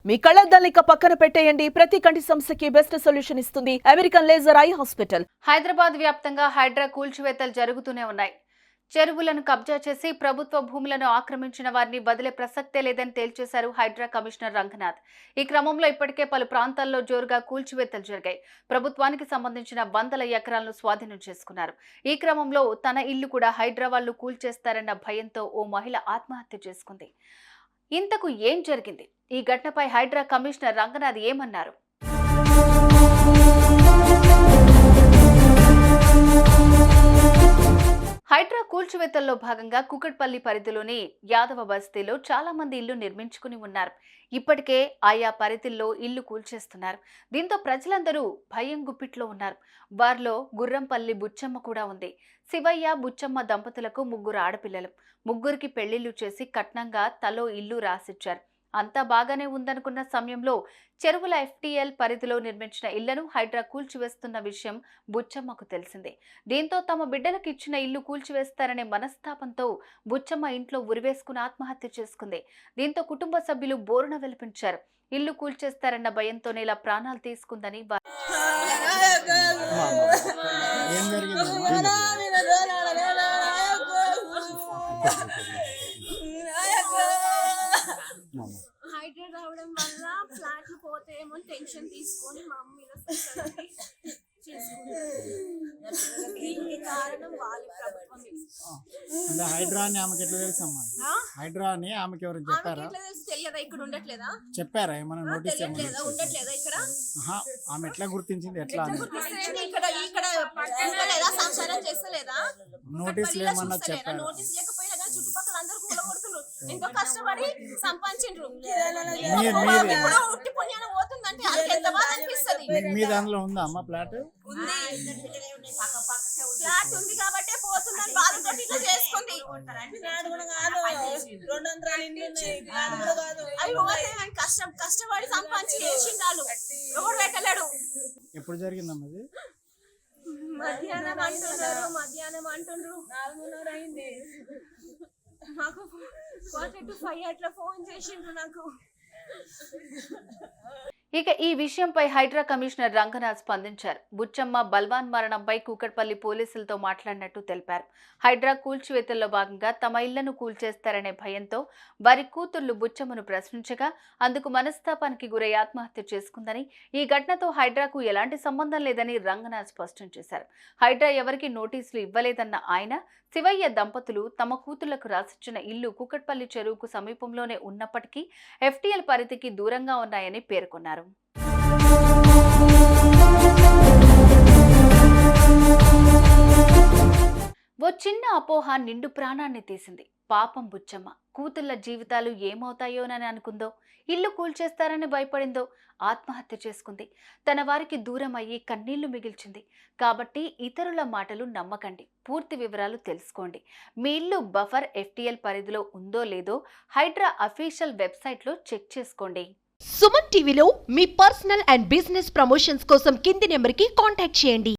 మీ కళ్ళద్దాలిక పక్కన పెట్టేయండి. ప్రతి కంటి సమస్యకి బెస్ట్ సొల్యూషన్ ఇస్తుంది American laser eye hospital. Hyderabad వ్యాప్తంగా హైడ్రా కూల్చివేతలు జరుగుతూనే ఉన్నాయి. చెరువులను కబ్జా చేసి ప్రభుత్వ భూములను ఆక్రమించిన వారిని వదిలే ప్రసక్తే లేదని తేల్చేశారు హైడ్రా కమిషనర్ రంగనాథ్. ఈ క్రమంలో ఇప్పటికే పలు ప్రాంతాల్లో జోరుగా కూల్చివేతలు జరిగాయి. ప్రభుత్వానికి సంబంధించిన వందల ఎకరాలను స్వాధీనం చేసుకున్నారు. ఈ క్రమంలో తన ఇల్లు కూడా హైడ్రా వాళ్లు కూల్చేస్తారన్న భయంతో ఓ మహిళ ఆత్మహత్య చేసుకుంది. ఇంతకు ఏం జరిగింది? ఈ ఘటనపై హైడ్రా కమిషనర్ రంగనాథ్ ఏమన్నారు? హైడ్రా కూల్చివేతల్లో భాగంగా కుకట్పల్లి పరిధిలోని యాదవ బస్తీలో చాలా మంది ఇల్లు నిర్మించుకుని ఉన్నారు. ఇప్పటికే ఆయా పరిధిల్లో ఇల్లు కూల్చేస్తున్నారు. దీంతో ప్రజలందరూ భయం గుప్పిట్లో ఉన్నారు. వారిలో గుర్రంపల్లి బుచ్చమ్మ కూడా ఉంది. శివయ్య బుచ్చమ్మ దంపతులకు 3 ఆడపిల్లలు. 3కి పెళ్లిళ్లు చేసి కట్నంగా తలో ఇల్లు రాసిచ్చారు. అంతా బాగానే ఉందనుకున్న సమయంలో చెరువుల FTL పరిధిలో నిర్మించిన ఇళ్లను హైడ్రా కూల్చివేస్తున్న విషయం బుచ్చమ్మకు తెలిసిందే. దీంతో తమ బిడ్డలకు ఇచ్చిన ఇల్లు కూల్చివేస్తారనే మనస్తాపంతో బుచ్చమ్మ ఇంట్లో ఉరివేసుకుని ఆత్మహత్య చేసుకుంది. దీంతో కుటుంబ సభ్యులు బోరున వెలిపించారు. ఇల్లు కూల్చేస్తారన్న భయంతోనే ఇలా ప్రాణాలు తీసుకుందని హైడ్రా రావడం వల్ల ఫ్లాట్లు పోతేమో టెన్షన్ తీసుకొని మా అమ్మ మీద కారణం వాళ్ళ ప్రభుత్వం. అంటే హైడ్రా అని ఆమెకి ఎట్లా తెలుసు అమ్మా? హైడ్రా అని ఆమెకి ఎవరు చెప్పారా? తెలియదా? ఇక్కడ ఉండట్లేదా? చెప్పారా? ఏమైనా నోటీస్ ఉండట్లేదా ఇక్కడ? ఆమె ఎట్లా గుర్తించింది? ఎట్లా సంసారం చేస్తలేదా? నోటీసులు ఏమన్నా చెప్పారా? నోటీస్ లేకపోయినా కానీ చుట్టుపక్కల అందరూ కూలగొడుతున్నారు. ఎంతో కష్టపడి సంపాదించిండ్రు. ఉట్టి పుణ్యాన పోతుందంటే వాళ్ళకి ఎంత బాధ అనిపిస్తుంది. మీ దానిలో ఉందా అమ్మ ఫ్లాట్? ఫ్లాట్ ఉంది కాబట్టి పోతుందని బాధతో ఇట్లా చేసుకుంది. కష్టపడి సంపాదించి చేసిండాలు ఎవరు పెట్టలేడు. ఎప్పుడు జరిగిందమ్మా ఇది? మధ్యాహ్నం అంటుండ్రు 4:30 అయింది. నాకు 4:45 అట్లా ఫోన్ చేసిండ్రు నాకు. ఇక ఈ విషయంపై హైడ్రా కమిషనర్ రంగనాథ్ స్పందించారు. బుచ్చమ్మ బల్వాన్ మరణంపై కూకట్పల్లి పోలీసులతో మాట్లాడినట్టు తెలిపారు. హైడ్రా కూల్చివేతల్లో భాగంగా తమ ఇళ్లను కూల్చేస్తారనే భయంతో వారి కూతుళ్లు బుచ్చమ్మను ప్రశ్నించగా అందుకు మనస్తాపానికి గురై ఆత్మహత్య చేసుకుందని, ఈ ఘటనతో హైడ్రాకు ఎలాంటి సంబంధం లేదని రంగనాథ్ స్పష్టం చేశారు. హైడ్రా ఎవరికి నోటీసులు ఇవ్వలేదన్న ఆయన, శివయ్య దంపతులు తమ కూతుళ్లకు రాసిచ్చిన ఇల్లు కూకట్పల్లి చెరువుకు సమీపంలోనే ఉన్నప్పటికీ FTL పరిధికి దూరంగా ఉన్నాయని పేర్కొన్నారు. ఓ చిన్న అపోహ నిండు ప్రాణాన్ని తీసింది. పాపం బుచ్చమ్మ కూతుళ్ల జీవితాలు ఏమవుతాయోనని అనుకుందో, ఇల్లు కూల్చేస్తారని భయపడిందో ఆత్మహత్య చేసుకుంది. తన వారికి దూరం అయ్యి కన్నీళ్లు మిగిల్చింది. కాబట్టి ఇతరుల మాటలు నమ్మకండి. పూర్తి వివరాలు తెలుసుకోండి. మీ ఇల్లు బఫర్ FTL పరిధిలో ఉందో లేదో హైడ్రా అఫీషియల్ వెబ్సైట్లో చెక్ చేసుకోండి. సుమన్ టీవీలో మీ పర్సనల్ అండ్ బిజినెస్ ప్రమోషన్స్ కోసం కింది నెంబర్కి కాంటాక్ట్ చేయండి.